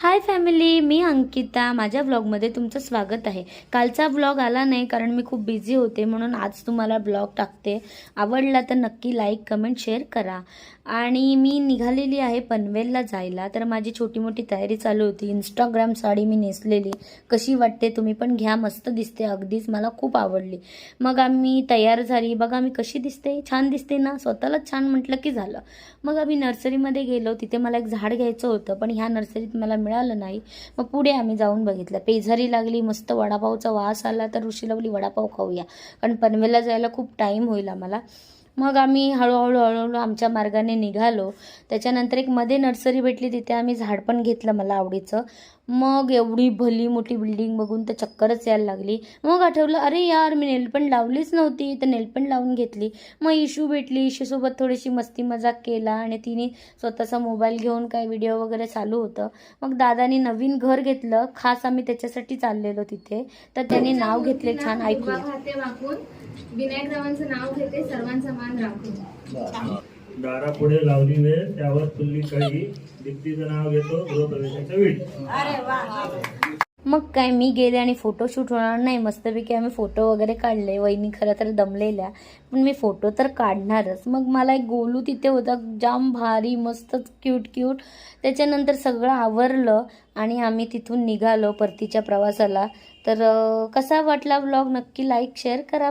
Hi family, मी अंकिता. माझ्या व्लॉगमध्ये तुमचं स्वागत आहे. कालचा व्लॉग आला नाही कारण मी खूप बिझी होते, म्हणून आज तुम्हाला व्लॉग टाकते. आवडला तर नक्की लाईक कमेंट शेअर करा. आणि मी निघालेली आहे पनवेलला जायला. तर माझी छोटी मोठी तयारी चालू होती. इंस्टाग्राम साडी मी नेसलेली, कशी वाटते तुम्ही पण घ्या, मस्त दिसते अगदीच, मला खूप आवडली. मग आम्ही तयार झाली. बघा मी कशी दिसते, छान दिसते ना, स्वतःलाच छान म्हटलं की झालं. मग आम्ही नर्सरीमध्ये गेलो. तिथे मला एक झाड घ्यायचं होतं, पण ह्या नर्सरीत मला मिळालं नाही. मग पुढे आम्ही जाऊन बघितलं. पेझारी लागली, मस्त वडापावचा वास आला, तर ऋषीला बोलली वडापाव खाऊया, कारण पनवेलला जायला खूप टाईम होईल आम्हाला. मग आम्ही हळूहळू आमच्या मार्गाने निघालो. त्याच्यानंतर एक मध्ये नर्सरी भेटली, तिथे आम्ही झाड पण घेतलं मला आवडीचं. मग एवढी भली मोठी बिल्डिंग बघून तर चक्करच यायला लागली. मग आठवलं, अरे यार मी नेलपेंट लावलीच नव्हती, तर नेलपेंट लावून घेतली. मग इशू भेटली, इशूसोबत थोडीशी मस्ती मजाक केला आणि तिने स्वतःचा मोबाईल घेऊन काय व्हिडिओ वगैरे चालू होतं. मग दादानी नवीन घर घेतलं, खास आम्ही त्याच्यासाठी चाललेलो तिथे. तर त्याने नाव घेतले छान, ऐकूया. विनायकरावांचं नाव घेते, सर्वांचा मान राखून. दारापुढे लावली वेळ, त्यावर फुलली कळी, दीप्तीचं नाव घेतो, गृहप्रवेशाचा वेळी. मग काय मी गेले आणि फोटोशूट होणार नाही, मस्तपैकी आम्ही फोटो वगैरे काढले. वहिनी खरं तर दमलेल्या, पण मी फोटो तर काढणारच. मग मला एक गोलू तिथे होता, जाम भारी, मस्तच क्यूट क्यूट. त्याच्यानंतर सगळं आवरलं आणि आम्ही तिथून निघालो परतीच्या प्रवासाला. तर कसा वाटला व्लॉग नक्की लाईक शेअर करा.